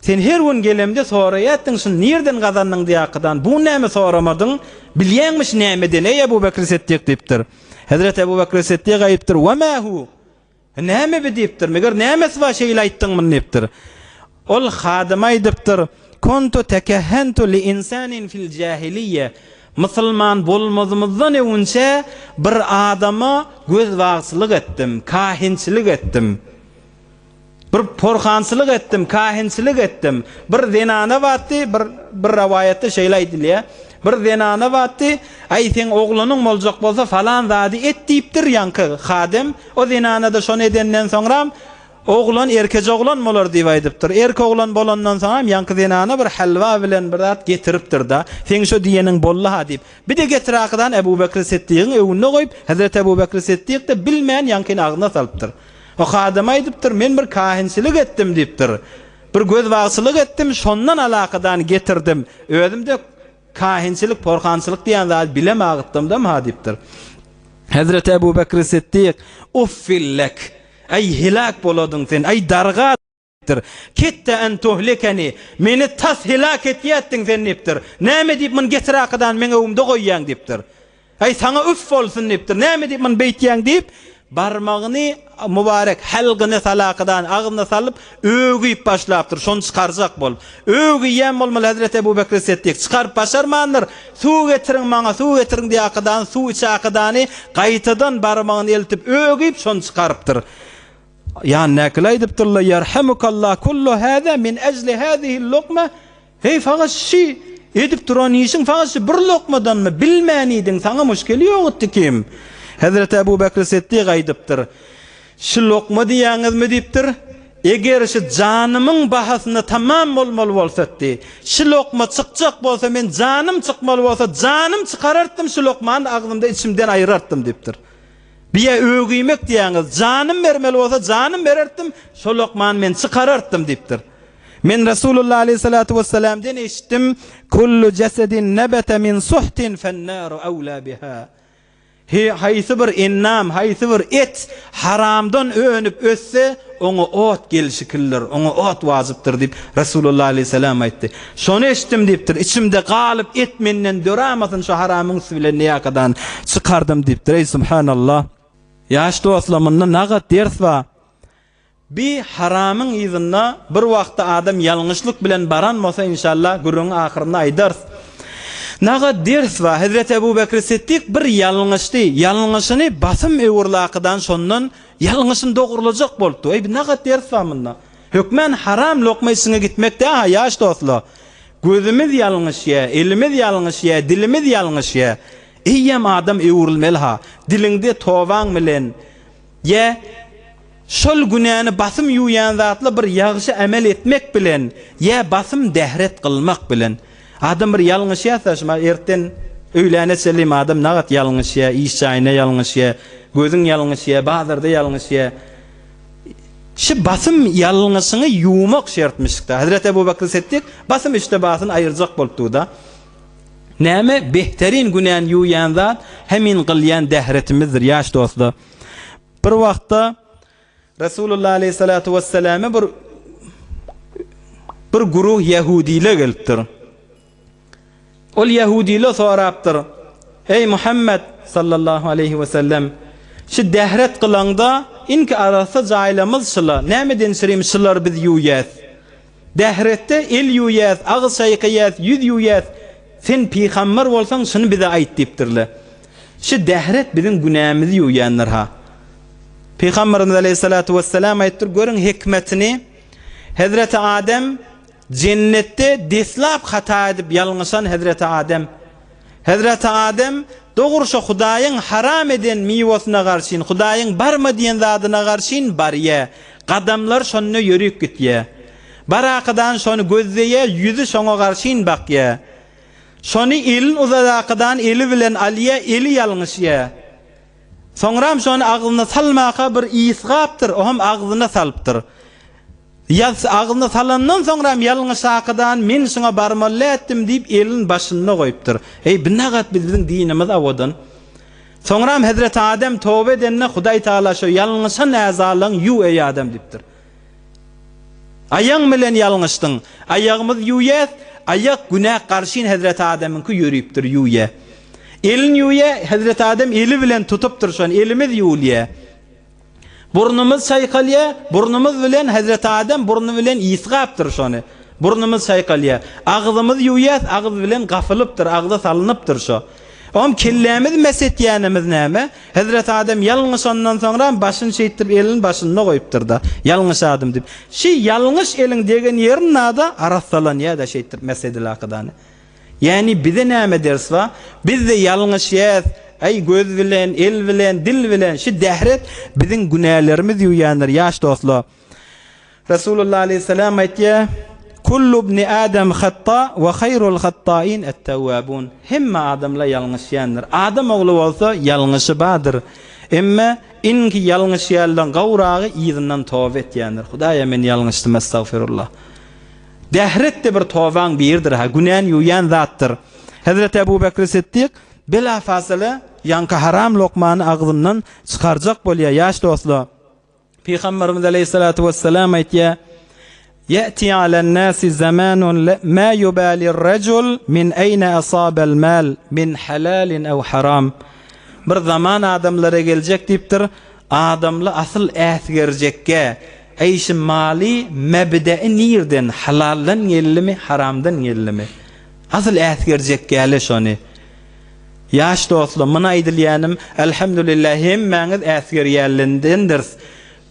Sen her gün gelemde soraýatdyň, şunu nerden gazandyň diýaqydan. Bu näme soramadyň? Bilýänmiş nämeden ey Ebu Bekr Siddiq dipdir. Hazrat Ebu Bekr Siddiq aýdypdyr: "Wa ma hu?" Näme bi dipdir? Meger nämesi wa şeýle aýtdyň dipdir. Ol hadim aýdypdyr: "Kuntu tekahhantu li insanin fil jahiliyye." Musulman bolmazymyzdan öňçe bir adama göz wagçylyk etdim, kahinçilik etdim. Bir porxançylyk etdim, kahinçilik etdim. Bir zenana batdy, bir rawayatda şeýle aýdylýar. Bir zenana batdy, aýten oglanyň boljak bolsa falan zady et diýipdir ýanky hadim. O zenana da şonu edenden soňra Oglan erkek oglan bolar diýip aýdypdyr. Erkek oglan bolandan soň ýanky zenana bir halwa bilen bir zat getiripdir da. Sen şu diýeniň bolla ha diýip. Bir de getirakadan Ebu Bekir Siddiq'in öwünde goýup, Hazreti Ebu Bekir Siddiq de bilmeýän ýankyny agyna salypdyr. O hadam aýdypdyr, men bir kahinçilik etdim diýipdir. Bir göz bagçylyk etdim, şondan alakadan getirdim. Özüm de kahinçilik, porkançylyk diýen zat bilemagitdim da ha diýipdir. Hazreti Ebu Bekir Siddiq uffillek, ay hilak boladın sen, ay dargadır. Kitte en tuhlikeni, meni tas hilak etýätdiň sen diýipdir. Näme diýip men getirakadan men öwümde goýýan diýipdir. Ay sana üff bolsun diýipdir. Näme diýip men beýtýän diýip barmagyny mübarek halgyny salakadan agyna salyp öwgüýip başlapdyr. Şonu çykarjak bolup. Öwgüýän bolmaly Hazreti Ebu Bekir Siddiq çykaryp başarmandyr. Suw getiriň maňa, suw getiriň diýip akadan suw içakadany gaýtadan barmagyny eltip öwgüýip şonu çykarypdyr. Ya näkil aýdypdyrlar, yerhamukallah kullu hada min ajli hadihi al-luqma. Hey faqaşy edip duran işin faqaşy bir lokmadan mı bilmänidin, sana müşkeli ýokdy kim? Hazreti Ebu Bekir Siddiq aýdypdyr. Şu lokma diýäňizmi diýipdir? Eger şu janymyň bahasyny tamam bolmaly bolsatdy, şu lokma çykjak bolsa men janym çykmaly bolsa janym çykarartym, şu lokmany agzymda içimden aýyrartym diýipdir. Biye öwgüýmek diýäňiz, janym bermeli bolsa janym bererdim, şu lokmany men çykarartym diýipdir. Men Rasulullah aleyhissalatu vesselam'den eşitdim, kullu cesedin nebete min suhtin fennaru awla biha. Haýsy bir innam, haýsy bir et haramdan önüp össe, oňa ot gelişi kildir, oňa ot wazypdyr diýip Rasulullah aleyhissalam aýtdy. Şonu eşitdim diýipdir. İçimde galyp et menden dörämasyn şu haramyň sübilen näkadan çykardym diýipdir. Ey subhanallah. Ýaş dostlarymyň nagat ders bar. Bir haramyň ýyzyna bir wagtda adam ýalňyşlyk bilen baran bolsa inşallah gürüň ahyrynda aýdar. Nagat ders bar. Hazreti Ebu Bekir Siddiq bir ýalňyşdy. Ýalňyşyny basym öwürlakydan şondan ýalňyşyn dogurulajak boldy. Ey nagat ders bar munda. Hökmen haram lokma işine gitmekde ha ýaş dostlar. Gözümiz ýalňyş ýa, elimiz ýalňyş ýa, dilimiz ýalňyş ýa. Eýem adam öwürülmeli ha. Dilinde towaň bilen ýa şol günäni basym ýuýan zatla bir ýagşy amel etmek bilen ýa basym dehret kılmak bilen adam bir ýalňyş ýasaşma erten öýläne selim adam nagat ýalňyş ýa, iş çaýyna ýalňyş ýa, gözüň ýalňyş ýa, bazarda ýalňyş ýa. Şu basym ýalňyşyny ýumak şertmişdi. Hazreti Ebu Bekir Siddiq basym işte basyny aýyrjak boldy da. Näme behterin günän ýuýan zat hemin gylýan dehretimizdir ýaş dostlar. Bir wagtda Rasulullah aleyhissalatu vesselam'a bir guruh Yahudiler gelipdir. Ol Yahudiler sorapdyr. Ey Muhammed sallallahu aleyhi ve sellem, şu dehret kılanda inki arasa jaýlamyz şyla, nämeden şirim şylar biz ýuýas. Dehrette el ýuýas, agyz şaýkyýas, ýüz ýuýas. Sen peýgamber bolsaň şunu bize aýt diýipdirler. Şu dehret biziň günämizi ýuýanlar ha. Peygamberimiz aleyhissalatu vesselam aýtdyr, görüň hikmetini. Hazreti Adem cennetde deslap hata edip ýalňyşan Hazreti Adem. Hazreti Adem dogurşa Hudaýyň haram eden miwasyna garşyn, Hudaýyň barma diýen zadyna garşyn barýa. Gadamlar şonu ýörüp gitýär. Barakadan şonu gözleýär, ýüzi şoňa garşyn bakýar. Şonu elin uzadakadan eli bilen alýa, eli ýalňyşýar. Soňram şonu agyna salmaka bir isgapdyr, o hem agyna salypdyr. Ýa agyna salandan soňram ýalňyş akadan men şoňa barmaly etdim diýip elin başyna goýupdyr. Ey binagat biziň dinimiz awadan. Soňram Hazreti Adem tövbe edenne Hudaý Taala şo ýalňyşan äzalyň ýu ey adam diýipdir. Aýaň bilen ýalňyşdyň, aýagymyz ýuýas, ayak günah karşın Hazreti Adem'inki yürüyüptür yuya. Elin yuya Hazreti Adem eli bilen tutuptur şon, elimiz yuya. Burnumuz sayqalya, burnumuz bilen Hazreti Adem burnu bilen isgaptır şonu. Burnumuz sayqalya. Ağzımız yuya, ağız bilen gafılıptır, ağza salınıptır şo. Om kellemiz mesetýänimiz näme? Hazreti Adem ýalňyş ondan soňra başyny şeýtdirip elin başyna goýupdyr da. Ýalňyş adam diýip. Şi ýalňyş elin degen ýerin nada arasalan ýa-da şeýtdirip mesedil akydany. Ýani bize näme ders bar? Biz de ýalňyş ýaz, ay göz bilen, el bilen, dil bilen şi dehret biziň günälerimiz ýuýandyr ýaş dostlar. Resulullah aleyhisselam aytýar: "Kullu ibni Adam hatta ve hayrul hatta'in et-tawwabun." Hemme adamlar ýalňyşýandyr. Adam ogly bolsa ýalňyşy badyr. Emma inki ýalňyş ýaldan gawragy ýygynyň tawba etýändir. Hudaýa men ýalňyşdym, estağfirullah. Dehretde bir tawbaň birdir, ha günän ýuýan zatdyr. Hazrat Ebu Bekir Siddiq bila fasala yanka haram lokmany agzyndan çykarjak bolýar. Ýaş dostlar, Peygamberimiz aleyhissalatu vesselam aytýar: "Ya'ti 'alan-nasi zamanun ma yubali ar-rajul min ayna asaba al-mal min halalin aw haram." Bir zaman adamlara geljek diýipdir. Adamlar asıl äsgerjekkä eýşi mali mebde'i nirden, halaldan gelimi, haramdan gelimi? Asıl äsgerjekkäle şonu. Ýaş dostlar, mına aýdylýanym, elhamdülillah hemmäňiz äsgerýärlindendir.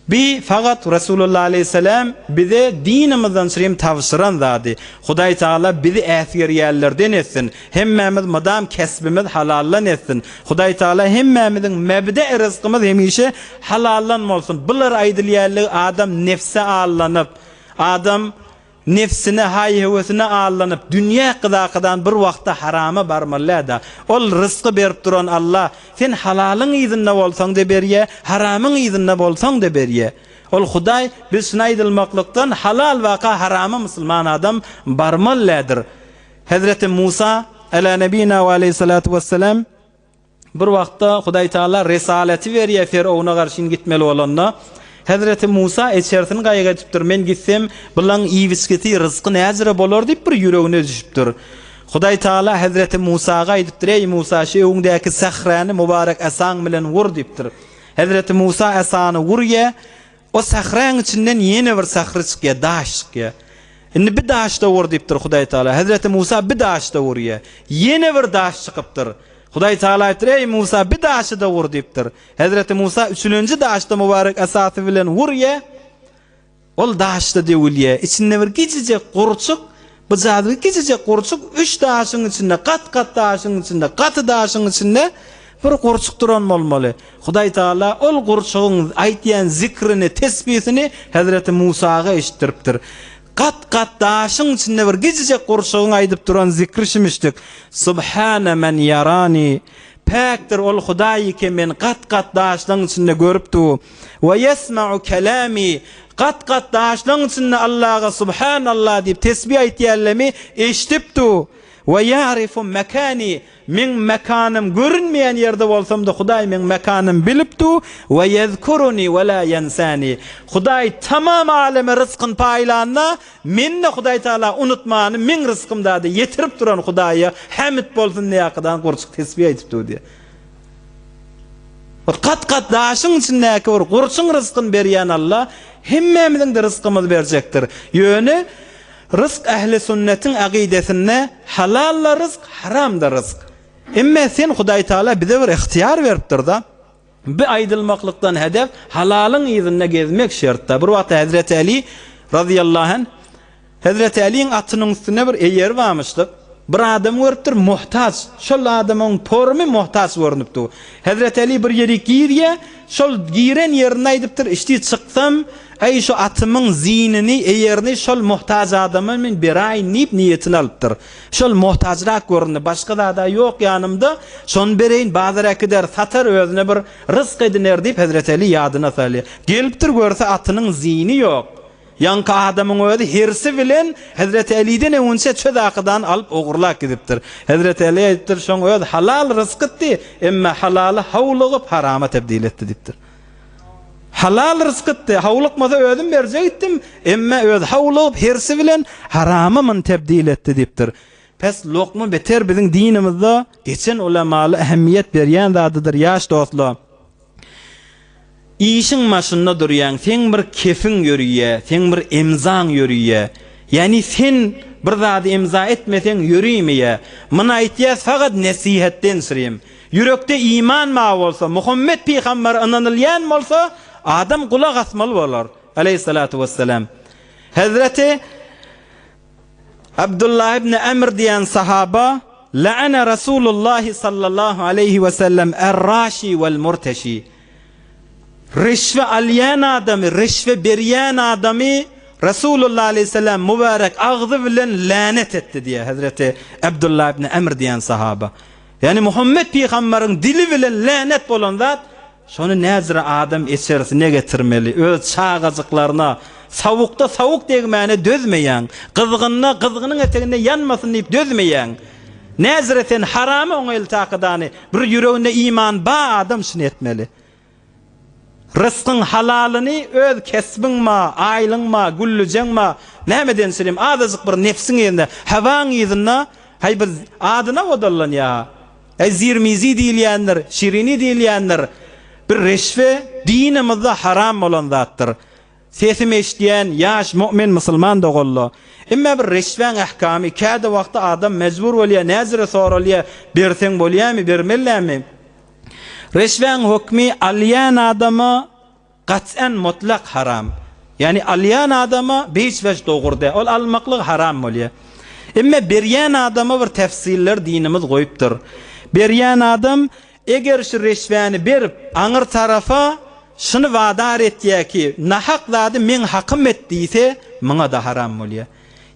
Bi fakat Resulullah aleyhisselam bize dinimizden süreyim tavsiran zadi. Hudaý Taala bizi äsgerýärlerden etsin. Hemmemiz madam kesbimiz halallan etsin. Hudaý Taala hemmemizin mebde rızkımız hemişe halallan bolsun. Bular aýdylýarlygy adam nefse allanıp, adam nefsine hayhewesine allanıp dünýä gydakydan bir wagtda harama barmalyada. Ol rızky berip duran Allah, sen halalyň ýyzynda bolsaň da berýär, haramyň ýyzynda bolsaň da berýär. Ol Hudaý biz şunaýdylmaklykdan halal waka haramy musulman adam barmalydyr. Hazreti Musa ala nebina we aleyhissalatu vesselam bir wagtda Hudaý Taala risaleti berýär Firawuna garşy gitmeli bolanda. Hazreti Musa eçersini gaýga etipdir. Men gitsem bilen iýbisketi rızky näzire bolar diýip bir ýüregine düşüpdir. Hudaý Taala Hazreti Musaga aýdypdyr: "Ey Musa, şu öňdäki sahrany mübarek asaň bilen wur" diýipdir. Hazreti Musa asany wurýa, o sahraň içinden ýene bir sahry çykýar, daş çykýar. Indi bir daşda wur diýipdir Hudaý Taala. Hazreti Musa bir daşda wurýa, ýene bir daş çykypdyr. Hudaý Taala aýtdyr: "Ey Musa, bir daşy da wur" diýipdir. Hazreti Musa 3-nji daşda mübarek asasy bilen wurýa, ol daşda dewilýär. İçinde bir gijije gurçuk, bu zady gijije gurçuk 3 daşyň içinde, kat daşyň içinde, kat daşyň içinde bir gurçuk duran bolmaly. Hudaý Taala ol gurçugyň aýtýan zikrini, tesbihini Hazreti Musaga eşitdiripdir. Kat daşyň içinde bir gijije gurçugyň aýdyp duran zikri şimişdik. Subhana men yarani. Pakdir ol Hudaý ki men kat daşyň içinde görüpdi. Ve yesma'u kelami. Kat daşyň içinde Allah'a subhanallah diýip tesbih aýtýarlamy eşitipdi. Ve ya'rifu mekani. Men mekanım görünmeyen yerde bolsam da Hudaý men mekanım bilipdi. Ve yezkuruni ve la yansani. Hudaý tamam aleme rızkyn paýlanyna menne Hudaý Taala unutmany, men rızkymda da yetirip duran Hudaýa hamd bolsun näkadan gurçuk tesbih aýdypdy diýe. Kat daşyň içindäki bir gurçuň rızkyn berýän Allah hemmemizin de rızkymyzy berjekdir. Ýöne rızk ehli sünnetin aqidesinde halal rızk, haram da rızk. Emme sen Hudaý Taala bize bir ihtiyar beripdir da. Bir aýdylmaklykdan hedef halalyň ýyzynda gezmek şertda. Bir wagt Hazreti Ali radıyallahu anh Hazreti Ali'nin atynyň üstüne bir eýer barmışdyk. Bir adam görüpdir muhtaç. Şol adamyň tormy muhtaç görnüpdi. Hazreti Ali bir ýere girýär, şol giren ýerine aýdypdyr: "Işdi çyksam, ey şu atymyň zinini, eýerini şol muhtaç adamyň men beraý" diýip niýetini alypdyr. Şol muhtaçrak görünýär, başga da ýok ýanymda, şon bereýin bazara gider satar özüne bir rızk ediner diýip Hazreti Ali ýadyna salýar. Gelipdir görse atynyň zini ýok. Yanka adamın öýdi hirsi bilen Hazreti Ali'den öňçe çödakydan alyp ogurlak gidipdir. Hazreti Ali aýtdyr: "Şoň öýdi halal rızkdy, emma halaly hawlygyp harama tebdil etdi" diýipdir. Halal rızkdy, hawlykmasa öýdüm berjekdim, emma öýdi hawlygyp hirsi bilen harama men tebdil etdi diýipdir. Pes lokma beter biziň dinimizde geçen ulamaly ähmiýet berýän zadydyr ýaş dostlar. İşin maşynda durýan, sen bir kefin ýörýär, sen bir imzaň ýörýär. Yani sen bir zady imza etmeseň ýörýmeye. Mına aýtýar fakat nasihatden süreyim. Yürekde iman ma bolsa, Muhammed peýgamber ananylýan bolsa, adam kulak asmaly bolar. Aleyhissalatu vesselam. Hazreti Abdullah ibn Amr diýen sahaba, "La'ana Rasulullah sallallahu aleyhi ve sellem er-raşi vel murteşi." Reşve alyan adamı, reşve beryan adamı Resulullah aleyhisselam mübarek ağzı bilen lanet etti diye Hazreti Abdullah ibn Amr diyen sahaba. Yani Muhammed Peygamber'in dili bilen lanet bolan zat şonu näzire adam içerisine getirmeli. Öz çağazıklarına savukta savuk degmäne dözmeýän, kızgınna kızgının eteginde yanmasın diýip dözmeýän. Näzire sen haramy oňaýly takydany bir ýüreginde iman ba adam şunu etmeli. Rızkın halalyny öz kesbiňma, aýlyňma, güllüjeňma, nämeden silim azajyk bir nefsiň ýerinde, hawaň ýerinde, hay bir adyna odallan ya. Zirmizi diýilýänler, şirini diýilýänler. Bir reşve dinimizde haram bolan zatdyr. Sesim eşdiýän ýaş mümin musulman dogully. Emma bir reşweň ähkamy käde wagtda adam mejbur bolýar, näzire soralýar, berseň bolýarmy, bermellämi? Reşweň hukmi alýan adama qat'an mutlaq haram. Yani alýan adama beş wejh dogurdy. Ol almaklyk haram bolýar. Emma berýän adama bir tefsiller dinimiz goýupdyr. Berýän adam eger şu reşwäni berip aňyr tarafa şunu vadar etdiýär ki nahaq zady men hakym etdiýse maňa da haram bolýar.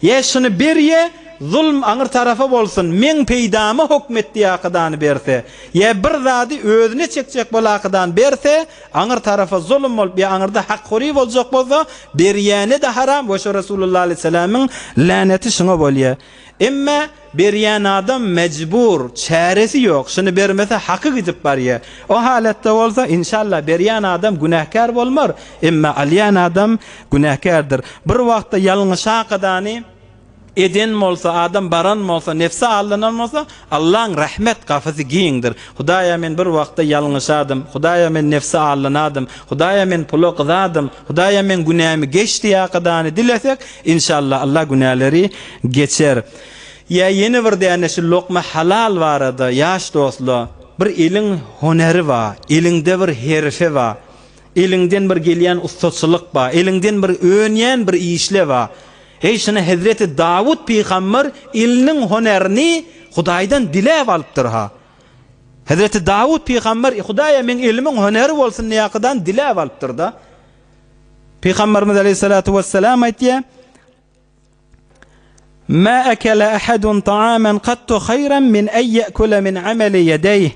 Ýa şunu berýe zulm aňyr tarafa bolsun men peýdamy hukmetdi ýakydany berse ýa bir zady özüne çekjek bolakydan berse aňyr tarafa zulm bolup ýa aňyrda hakgory boljak bolsa berýäne de haram. Boşa Resulullah aleyhisselamyň laneti şuna bolýar. Emma berýän adam mecbur, çäresi ýok. Şunu bermese haky gidip barýar. O halatda bolsa inşallah berýän adam günahkar bolmar. Emma alýan adam günahkardyr. Bir wagtda ýalňyşa kadany eden bolsa, adam baran bolsa, nefsi aldanan bolsa, Allah'ın rahmet kafası giyindir. Hudaýa men bir wagtda ýalňyşadım, Hudaýa men nefsi aldanadım, Hudaýa men puly gyzadım, Hudaýa men günämi geçdi ýakydany dilesek, inşallah Allah günäleri geçer. Ya yeni bir däne şu lokma halal barada, ýaş dostlar, bir ilin honeri var, ilinde bir herfe var, ilinden bir gelýän ustaçylyk var, ilinden bir öňän bir işle var. Şuna Hazreti Davud Peygamber ilinin honerini Hudaýdan diläp alypdyr ha. Hazreti Davud Peygamber Hudaýa men ilmiň honeri bolsun ýakydan diläp alypdyr da. Peygamberimiz aleyhissalatu vesselam aýtdy: "Ma akala ahadun ta'aman qattu hayran min an ya'kula min amali yadayhi."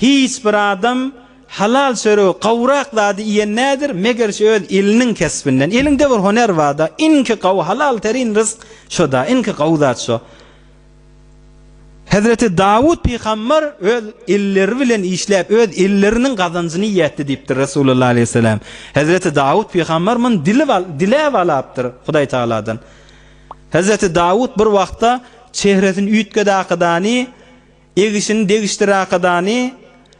Hiç bir adam halal sörü qawrak zady iýen nädir? Meger şu öz iliniň kesbinden. Elinde bir honer wada, inki qaw halal terin rızk şoda, inki qawzat şo. Hazreti Davud Peygamber öz illeri bilen işläp, öz illeriniň gazanjyny ýetdi diýipdir Resulullah aleyhisselam. Hazreti Davud Peygamber men diläp alapdyr Hudaý Taaladan. Hazreti Davud bir wagtda çehresini üýtgede akydany, egişini degişdire akydany,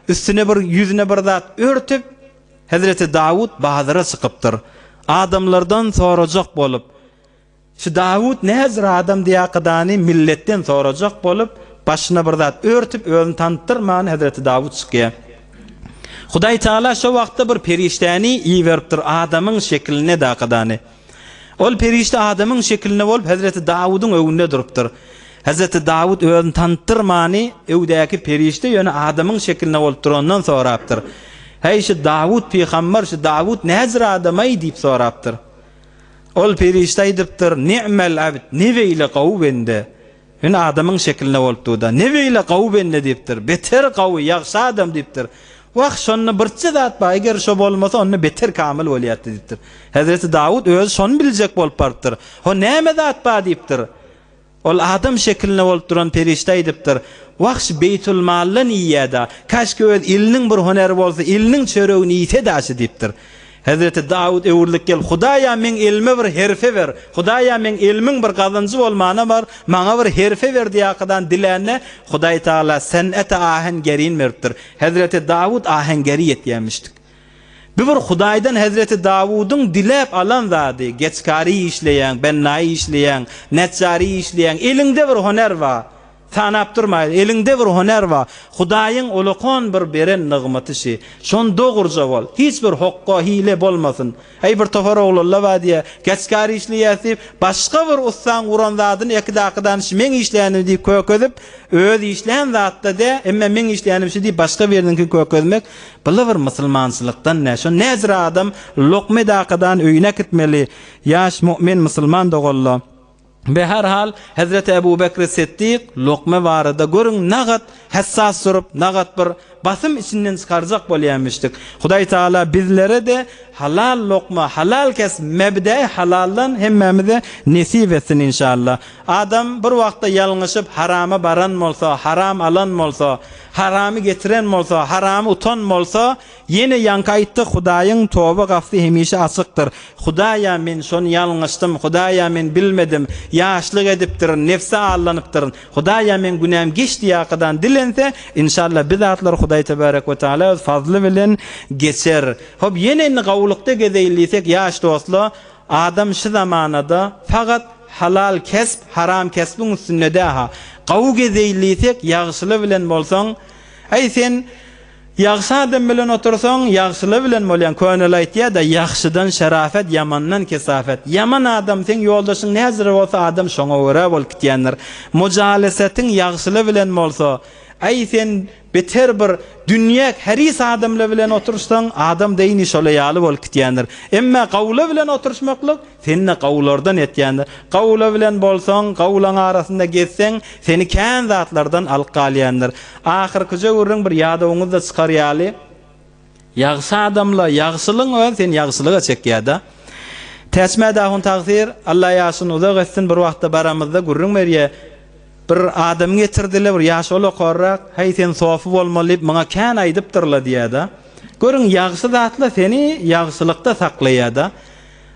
üstüne bir yüzüne bir zat örtüp Hazreti Davud bahadıra çıkıptır. Adamlardan soracak bolup. Şu Davud näzir adam diýakydany milletten soracak bolup başyna bir zat örtüp özüni tanıtdyrman Hazreti Davud çykýar. Hudaý Taala şu wagtda bir periştäni iýeripdir adamyň şekline daqydany. Ol perişte adamyň şekline bolup Hazreti Davudyň öňünde durupdyr. Hazreti Davud özüni tanıtdyrmany öwdäki perişte ýöne adamyň şekline bolup durandan sorapdyr. Hey şu Davud Peygamber şu Davud näzir adamay diýip sorapdyr. Ol perişte aýdypdyr: "Ni'mal abd, neweýle gaw bende." Ýöne adamyň şekline bolup durda. "Neweýle gaw bende" diýipdir. "Beter gaw, ýagşy adam" diýipdir. Wagt şonu birçe zat bar, eger şo bolmasa onu beter kamil bolýardy diýipdir. Hazreti Davud öz şonu biljek bolup bardyr. Ho näme zat bar diýipdir. Ol adam şekline bolup duran perişte aýdypdyr: "Wagt Beytul Mallan ýa-da, kaşke öz iliniň bir honeri bolsa, iliniň çöregini ýite daşy" diýipdir. Hazreti Davud öwürlik gel, "Hudaýa men ilme bir herfe ber. Hudaýa men ilmiň bir gazanjy bolmana bar, maňa bir herfe ber" diýakydan dilänne Hudaý Taala san'ata ahengerin mertdir. Hazreti Davud ahengeri ýetýänmişdik. Bir Hudaýdan Hazreti Davudyň diläp alan zady, geçkari işleýän, bennaý işleýän, netjari işleýän, elinde bir honer bar. Sanap durmaydy. Elinde bir honer wa. Hudaýyň ulukon bir beren nygmaty şi. Şon dogurja bol. Hiç bir hokka hile bolmasyn. Hey bir tofar oglalla wa diýe, geçkari işleýäsip, başga bir ustan guran zadyny iki dakydan men işleýänim diýip kökezip, öz işleýän zatda de, emma men işleýänim şi diýip başga biriniňki kökezmek, bu bir musulmançylykdan näşe? Näzir adam lokma dakydan öýüne gitmeli. Ýaş mümin musulman dogalla. Be her hal Hazreti Ebu Bekir Siddik lokma barada görün nagat hassas durup nagat bir basım içinden çıkaracak bolýarmyşdyk. Hudaý Taala bizlere de halal lokma, halal kes mebde halaldan hemmemize nesip etsin inşallah. Adam bir wagtda ýalňyşyp harama baran bolsa, haram alan bolsa, haramy getiren bolsa, haramy utan bolsa, yine ýankaýtdy Hudaýyň toba gafsy hemişe açykdyr. Hudaýa men şonu ýalňyşdym, Hudaýa men bilmedim, ýaşlyk edipdir, nefse alanypdyr. Hudaýa men günäm geçdi ýakydan dilense, inşallah biz atlar Hudaý tebarek we taala öz fazly bilen geçer. Hop yine gawlykda gezeýlisek ýaş dostlar, adam şu zamanada fakat halal kesb, haram kesbiň üstünde daha. Gawu gezeýlisek ýagşyly bilen bolsaň, ay sen ýagşy adam bilen otursaň, ýagşyly bilen bolýan könül aýtýar da ýagşydan şerafet, yamandan kesafet. Yaman adam sen ýoldaşyň näzir bolsa adam şoňa görä bolup gitýändir. Mujalesetin ýagşyly bilen bolsa, ay sen beter bir dünýäk heris adamla bilen otursaň, adam deýni şolaýaly bolup gitýändir. Emma gawla bilen oturşmaklyk seni gawlardan etýändir. Gawla bilen bolsaň, gawlaň arasynda geçseň, seni kän zatlardan alyp galýandyr. Ahyrky jogurun bir ýadyňyzda çykarýaly. Ýagşy adamla ýagşylyň we sen ýagşylyga çekýärda. Täsmäde hun tagdir, Allah ýaşyny uzak etsin, bir wagtda baramyzda gurrun berýär. Bir adam getirdiler, bir ýaş ola korrak, hey sen sofy bolmaly, maňa kän aýdypdyrlar diýär-de. Görün ýagşy zatla seni ýagşylykda saklaýar-da.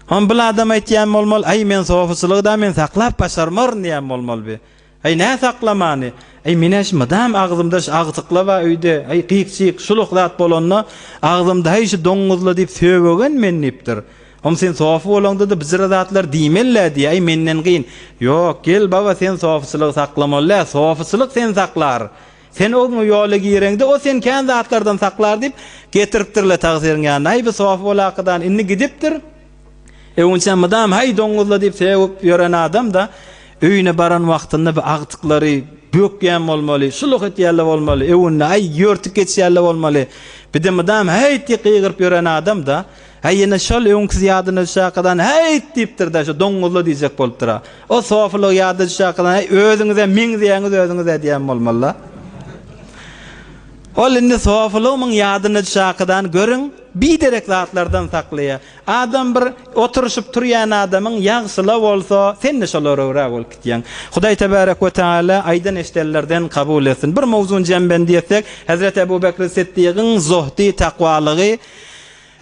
Hon bu adam aýtýan bolmaly, ay men sofyçylykda men saklap başarmaryn diýän bolmaly. Ay nä saklamany? Ay meneş madam agzymda agtykla we öýde, ay qyýkçyk, şuluk zat bolanna agzymda hey şu doňuzla diýip söwegen mennipdir. Hom sen sofy bolanda da bizir zatlar diýmeller diýe, ay menden gyn. Ýok, gel baba sen sofyçylyk saklamaly, sofyçylyk sen saklar. Sen o ýoly gireňde o sen kän zatlardan saklar diýip getiripdirler tagsyryň ýanyna. Ay bu sofy bolakadan inni gidipdir. Öňçe madam hay doňuzla diýip söwüp ýören adam da öýüne baran wagtynda bir agtyklary bökýän bolmaly, şuluk etýärler bolmaly, öwünde ay ýörtük geçýärler bolmaly. Bir de madam hay tiqyryp ýören adam da haýyna şol öňkisi ýadyna şakadan hey diýipdir da şu doňuzla diýjek bolupdyr. O sofylyk ýadyna şakadan özüňize miň diýäňiz özüňize diýen bolmaly. Ol indi sofylygyň ýadyna şakadan görüň, biderek zatlardan saklaýar. Adam bir oturuşyp turýan adamyň ýagşyla bolsa, sen de şolary öwrä bolup gitýäň. Hudaý tebarek we taala aýdan eşdellerden kabul etsin. Bir mowzuny jembendi etsek, Hazrat Ebu Bekir Siddiq'in zuhdi, taqwalygy,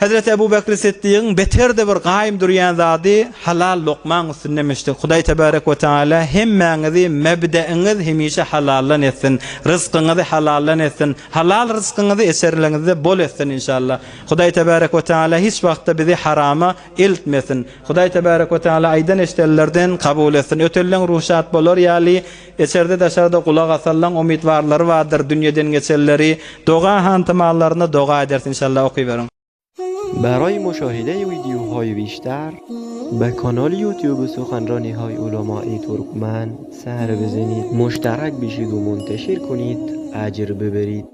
Hazreti Ebu Bekir Siddiq'in beter de bir gaýym durýan zady halal lokmaň üstünde meşdi. Hudaý tebarek we taala hemmeňizi mebdeňiz hemişe halallan etsin. Rızkyňyzy halallan etsin. Halal rızkyňyzy eserliňizde bol etsin inşallah. Hudaý tebarek we taala hiç wagtda bizi harama eltmesin. Hudaý tebarek we taala aýdan eşdellerden kabul etsin. Ötellen ruhsat bolar ýaly eserde daşarda kulak asallan umidwarlary bardyr dünýeden geçenleri. Doga hantymallaryna doga edersin inşallah okyberin. برای مشاهده ویدیوهای بیشتر به کانال یوتیوب سخنرانی‌های علمای ترکمن سر بزنید، مشترک بشید و منتشر کنید، اجر ببرید.